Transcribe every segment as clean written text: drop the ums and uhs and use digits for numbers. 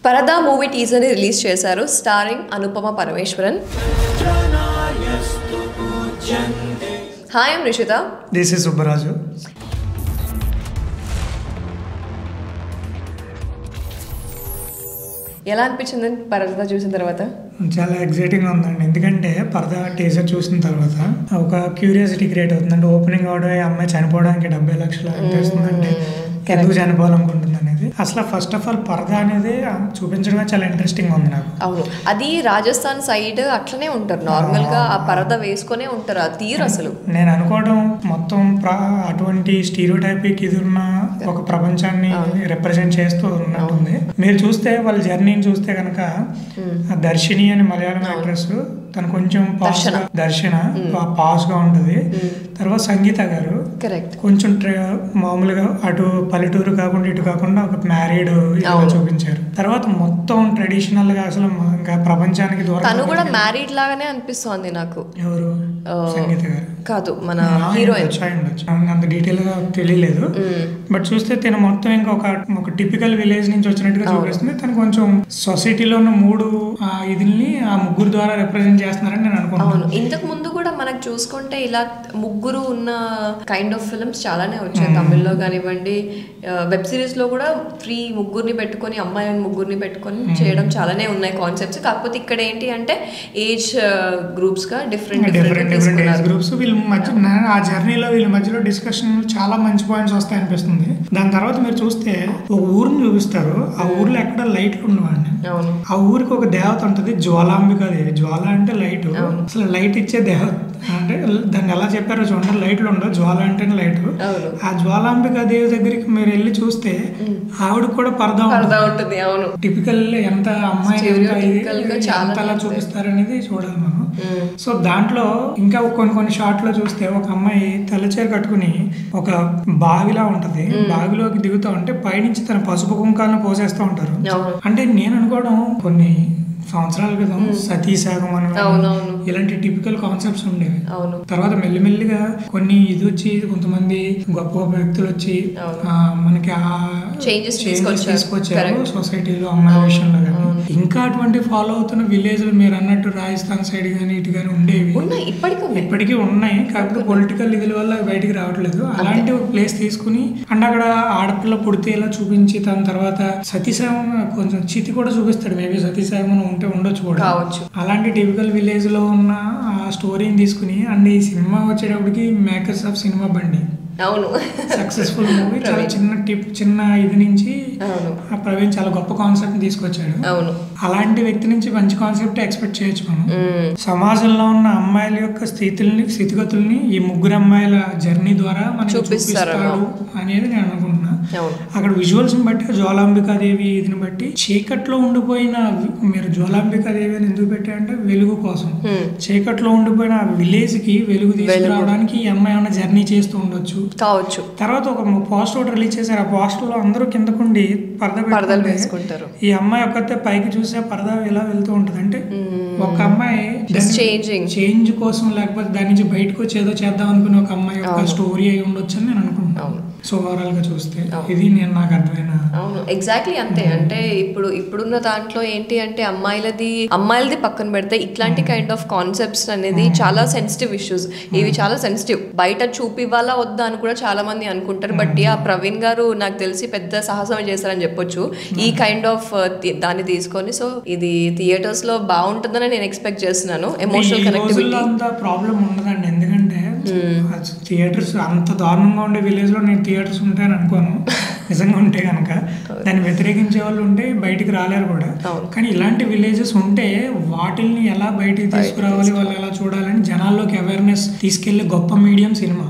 పరదా మూవీ టీజర్ని రిలీజ్ చేశారు starring Anupama Parameswaran. Hi I'm Rishitha. This is Subbaraju. ఎలా అనిపించింది పరదా చూసిన తర్వాత? చాలా ఎక్సైటింగ్ ఉందండి. ఎందుకంటే పరదా టీజర్ చూసిన తర్వాత ఒక క్యూరియాసిటీ క్రియేట్ అవుతుంది. అంటే ఓపెనింగ్ అవడం అమ్మాయి చనిపోవడానికి 70 లక్షలు అనిపిస్తుందంటే ఎందుకు చనిపోవాలనుకుంటుంది అనేది. అసలు ఫస్ట్ ఆఫ్ ఆల్ పరదా అనేది చూపించడమే చాలా ఇంట్రెస్టింగ్ ఉంది నాకు. అవును, అది రాజస్థాన్ సైడ్ అట్లనే ఉంటారు, నార్మల్ గా ఆ పరదా వేసుకునే ఉంటారు. ఆ తీరు అసలు నేను అనుకోవడం మొత్తం అటువంటి స్టీరియోటైపిక్ ఇది ఉన్న ఒక ప్రపంచాన్ని రిప్రజెంట్ చేస్తూ ఉన్నట్టుంది. మీరు చూస్తే వాళ్ళ జర్నీని చూస్తే కనుక దర్శిని అని మలయాళం యాక్ట్రెస్ తను కొంచెం దర్శన పాస్ గా ఉంటది. తర్వాత సంగీత గారు కొంచెం మామూలుగా అటు పల్లెటూరు కాకుండా ఇటు కాకుండా ఒక మ్యారీడ్ చూపించారు. తర్వాత మొత్తం ట్రెడిషనల్ గా అసలు ఇంకా ప్రపంచానికి దూరం. తను కూడా మ్యారీడ్ లాగానే అనిపిస్తోంది నాకు. ఎవరు? సంగీత గారు కాదు, మన హీరోయిన్. అంత డీటెయిల్ గా తెలియలేదు, బట్ చూస్తే తను మొత్తం ఇంకా ఒక టిపికల్ విలేజ్ నుంచి వచ్చినట్టుగా చూపిస్తుంది. తను కొంచెం సొసైటీలో ఉన్న 3 ఇదిని ఆ ముగ్గురు ద్వారా రిప్రజెంట్ చేస్తున్నారని నేను అనుకుంటున్నాను. ఇంతకు ముందు కూడా మనకు చూసుకుంటే ఇలా ముగ్గురు ఉన్న కైండ్ ఆఫ్ ఫిల్మ్స్ చాలానే వచ్చాయి. తమిళ్లో కానివ్వండి, వెబ్ సిరీస్ లో కూడా 3 ముగ్గురిని పెట్టుకొని, అమ్మాయిని ముగ్గురిని పెట్టుకొని చేయడం చాలానే ఉన్నాయి కాన్సెప్ట్స్. కాకపోతే ఇక్కడ ఏంటి అంటే ఏజ్ గ్రూప్స్ గా డిఫరెంట్ ఏజ్ గ్రూప్స్ వీళ్ళ మధ్య ఆ జర్నీలో వీళ్ళ మధ్యలో డిస్కషన్ చాలా మంచి పాయింట్స్ వస్తాయి అనిపిస్తుంది. దాని తర్వాత మీరు చూస్తే ఒక ఊరిని చూపిస్తారు. ఆ ఊర్లో ఎక్కడ లైట్లు ఉండవండి. ఆ ఊరికి ఒక దేవత ఉంటుంది, జ్వాలాంబిక దేవి. జ్వాల అంటే లైట్, అసలు లైట్ ఇచ్చే దేవత. అంటే దాన్ని ఎలా చెప్పారో చూడండి, లైట్లు ఉండవు, జ్వాల అంటేనే లైట్. ఆ జ్వాలాంబిక దేవి దగ్గరికి మీరు వెళ్ళి చూస్తే ఆవిడ కూడా పరదా ఉంటుంది. టిపికల్ ఎంత అమ్మాయి ఎంతలా చూపిస్తారనేది చూడాలి మనం. సో దాంట్లో ఇంకా కొన్ని షార్ట్ లో చూస్తే ఒక అమ్మాయి తెల్లచీర కట్టుకుని ఒక బావిలా ఉంటది, బావిలోకి దిగుతూ ఉంటే పైనుంచి తన పసుపు కుంకాలను పోసేస్తూ ఉంటారు. అంటే నేను అనుకోవడం కొన్ని సంవత్సరాల క్రితం సతీసాగం అని ఇలాంటి టిపికల్ కాన్సెప్ట్స్ ఉండేవి. తర్వాత మెల్లిమెల్లిగా కొన్ని ఇది వచ్చి కొంతమంది గొప్ప గొప్ప వ్యక్తులు వచ్చి మనకి ఆ చేంజెస్ తీసుకొచ్చారు సొసైటీలో అమ్మాయి విషయంలో. కానీ ఇంకా అటువంటి ఫాలో అవుతున్న విలేజ్లు మీరు అన్నట్టు రాజస్థాన్ సైడ్ కానీ ఇటు కానీ ఉండేవి, ఇప్పటికీ ఉన్నాయి. కాకపోతే పొలిటికల్ ఇదిల వల్ల బయటికి రావట్లేదు. అలాంటి ఒక ప్లేస్ తీసుకుని అంటే అక్కడ ఆడపిల్ల పుడితే ఇలా చూపించి దాని తర్వాత సతీసాగం కొంచెం చితి కూడా చూపిస్తాడు. మేబీ సతీసాగం ఉంటే ఉండొచ్చు కూడా. అలాంటి టిపికల్ విలేజ్ లో ఉన్న ఆ స్టోరీని తీసుకుని అండ్ ఈ సినిమా వచ్చేటప్పటికి మేకర్స్ ఆఫ్ సినిమా బండి సక్సెస్ఫుల్ మూవీ. చాలా చిన్న ఇది నుంచి ప్రవీణ్ చాలా గొప్ప కాన్సెప్ట్ తీసుకొచ్చాడు. అలాంటి వ్యక్తి నుంచి మంచి కాన్సెప్ట్ ఎక్స్పెక్ట్ చేయొచ్చు మనం. సమాజంలో ఉన్న అమ్మాయిల యొక్క స్థితిగతుల్ని ఈ ముగ్గురు అమ్మాయిల జర్నీ ద్వారా మనం చూపిస్తాడు అనేది నేను అనుకుంటున్నా. అక్కడ విజువల్స్ బట్టి జ్వాలాంబికాదేవి ఇదిని బట్టి చీకట్లో ఉండిపోయిన మీరు జ్వాలాంబికాదేవి అని ఎందుకు పెట్టారంటే వెలుగు కోసం. చీకట్లో ఉండిపోయిన విలేజ్ కి వెలుగు తీసుకురావడానికి ఈ అమ్మాయి ఏమైనా జర్నీ చేస్తూ ఉండొచ్చు కావచ్చు. తర్వాత ఒక పోస్టర్ ఒకటి రిలీజ్ చేశారు. ఆ పోస్టర్ లో అందరూ కిందకుండి పరదాలు వేసుకుంటారు. ఈ అమ్మాయి ఒక్కతే పైకి చూసే పరదా ఎలా వెళ్తూ ఉంటది. అంటే ఒక అమ్మాయి చేంజ్ కోసం లేకపోతే దాని నుంచి బయటకు వచ్చి ఏదో చేద్దాం అనుకునే ఒక అమ్మాయి యొక్క స్టోరీ అయి ఉండొచ్చు అని నేను అనుకుంటున్నాను. సో ఓవరాల్ గా చూస్తే ఇది నాకు అర్థమైన. అవును, ఎగ్జాక్ట్లీ అంతే. అంటే ఇప్పుడున్న దాంట్లో ఏంటి అంటే అమ్మాయిలది పక్కన పెడితే ఇట్లాంటి కైండ్ ఆఫ్ కాన్సెప్ట్స్ అనేది చాలా సెన్సిటివ్ ఇష్యూస్. ఇవి చాలా సెన్సిటివ్, బయట చూపివ్వాలా వద్దా అని కూడా చాలా మంది అనుకుంటారు. బట్ ప్రవీణ్ గారు నాకు తెలిసి పెద్ద సాహసం చేశారని చెప్పొచ్చు ఈ కైండ్ ఆఫ్ దాన్ని తీసుకొని. సో ఇది థియేటర్స్ లో బాగుంటుందని నేను ఎక్స్పెక్ట్ చేస్తున్నాను. ఎమోషనల్ కనెక్టివిటీ అంత ప్రాబ్లం ఉండదండి. ఎందుకంటే థియేటర్స్ అంత దారుణంగా ఉండే విలేజ్ లో నేను థియేటర్స్ ఉంటాయని అనుకోను. నిజంగా ఉంటే కనుక దాన్ని వ్యతిరేకించే వాళ్ళు ఉంటే బయటికి రాలేరు కూడా. కానీ ఇలాంటి విలేజెస్ ఉంటే వాటిల్ని ఎలా బయటికి తీసుకురావాలి, వాళ్ళు ఎలా చూడాలని జనాల్లోకి అవేర్నెస్ తీసుకెళ్లే గొప్ప మీడియం సినిమా.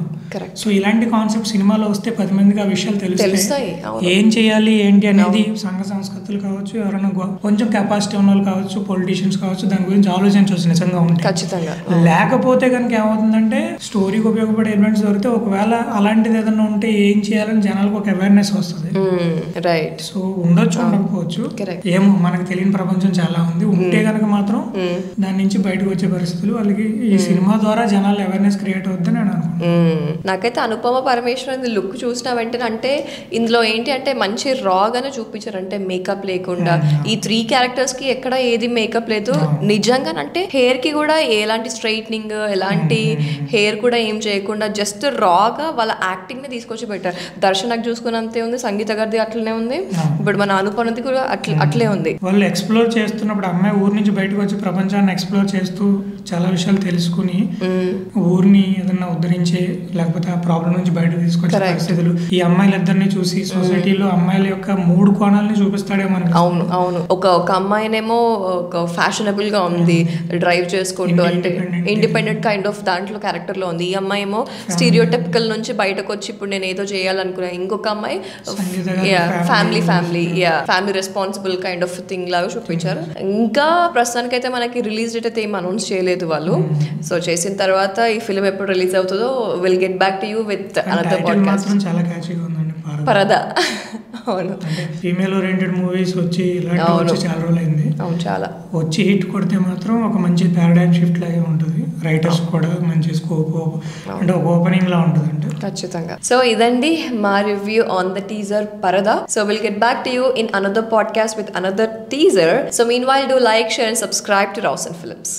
సో ఇలాంటి కాన్సెప్ట్ సినిమాలో వస్తే 10 మందికి ఆ విషయాలు తెలుస్తాయి. ఏం చేయాలి ఏంటి అనేది సంఘ సంస్కృతులు కావచ్చు, ఎవరైనా కొంచెం కెపాసిటీ ఉన్న వాళ్ళు కావచ్చు, పొలిటీషియన్స్ కావచ్చు, దాని గురించి ఆలోచించవచ్చు నిజంగా ఉంటే. ఖచ్చితంగా లేకపోతే కనుక ఏమవుతుందంటే స్టోరీకి ఉపయోగపడే ఎలిమెంట్స్ దొరికితే ఒకవేళ అలాంటిది ఏదైనా ఉంటే ఏం చేయాలని జనాలకు ఒక అవేర్నెస్ వస్తుంది. రైట్. సో ఉండొచ్చు ఉండకపోవచ్చు, ఏమో మనకు తెలియని ప్రపంచం చాలా ఉంది. ఉంటే కనుక మాత్రం దాని నుంచి బయటకు వచ్చే పరిస్థితులు వాళ్ళకి ఈ సినిమా ద్వారా జనాలు అవేర్నెస్ క్రియేట్ అవుద్దని నేను అనుకుంటున్నాను. నాకైతే అనుపమ పరమేశ్వరన్ లుక్ చూసిన వెంటనే అంటే ఇందులో ఏంటి అంటే మంచి రాగానే చూపించారు, అంటే మేకప్ లేకుండా. ఈ 3 క్యారెక్టర్స్ కి ఎక్కడ ఏది మేకప్ లేదు నిజంగా. అంటే హెయిర్ కి కూడా ఎలాంటి స్ట్రైట్నింగ్ ఎలాంటి హెయిర్ కూడా ఏం చేయకుండా జస్ట్ రాగా వాళ్ళ యాక్టింగ్ ని తీసుకొచ్చి పెట్టారు. దర్శనకు చూసుకున్నంతే ఉంది, సంగీత గారిది అట్లనే ఉంది, ఇప్పుడు మన అనుపమది కూడా అట్లే ఉంది. వాళ్ళు ఎక్స్ప్లోర్ చేస్తున్నప్పుడు అమ్మాయి ఊరి నుంచి బయటకు వచ్చి ప్రపంచాన్ని ఎక్స్ప్లోర్ చేస్తూ చాలా విషయాలు తెలుసుకుని ఊరిని ఏదన్నా ఉద్ధరించే లేకపోతే ఆ ప్రాబ్లం నుంచి బయటకు తీసుకొచ్చే పరిస్థితులు ఈ అమ్మాయిలిద్దరిని చూసి సొసైటీలో అమ్మాయిల యొక్క 3 కోణాలని చూపిస్తాడేమో. అవును ఒక అమ్మాయినేమో ఒక ఫ్యాషనబుల్ గా ఉంది, డ్రైవ్ చేసుకుంటూ అంటే ఇండిపెండెంట్ కైండ్ ఆఫ్ దాంట్లో క్యారెక్టర్ లో ఉంది. ఈ అమ్మాయి ఏమో స్టీరియోటిపికల్ నుంచి బయటకు వచ్చి ఇప్పుడు నేను ఏదో చేయాలనుకున్నా. ఇంకొక అమ్మాయి family responsible kind of thing లాగా చూపించారు. ఇంకా ప్రస్తుతానికి అయితే మనకి రిలీజ్ డేట్ అయితే ఏం అనౌన్స్ చేయలేదు వాళ్ళు. సో చేసిన తర్వాత ఈ ఫిల్మ్ ఎప్పుడు రిలీజ్ అవుతుందో will get back to you with another podcast. చాలా క్యాచీగా ఉందండి పరదా. అవును, ఫీమేల్ ఓరియంటెడ్ మూవీస్ వచ్చి ఇలాంటి చాలా రోజులు అయింది. అవును, చాలా వచ్చి హిట్ కొడితే మాత్రం ఒక మంచి పారాడైమ్ షిఫ్ట్ లాగే ఉంటుంది. రైటర్స్ కూడా మంచి స్కోప్ అంటే ఒక ఓపెనింగ్ లా ఉంటుంది అంటే ఖచ్చితంగా. సో ఇదండి మా రివ్యూ ఆన్ ద టీజర్ పరదా. So will get back to you in another podcast with another teaser. So mean while do like, share and subscribe to Rawson Films.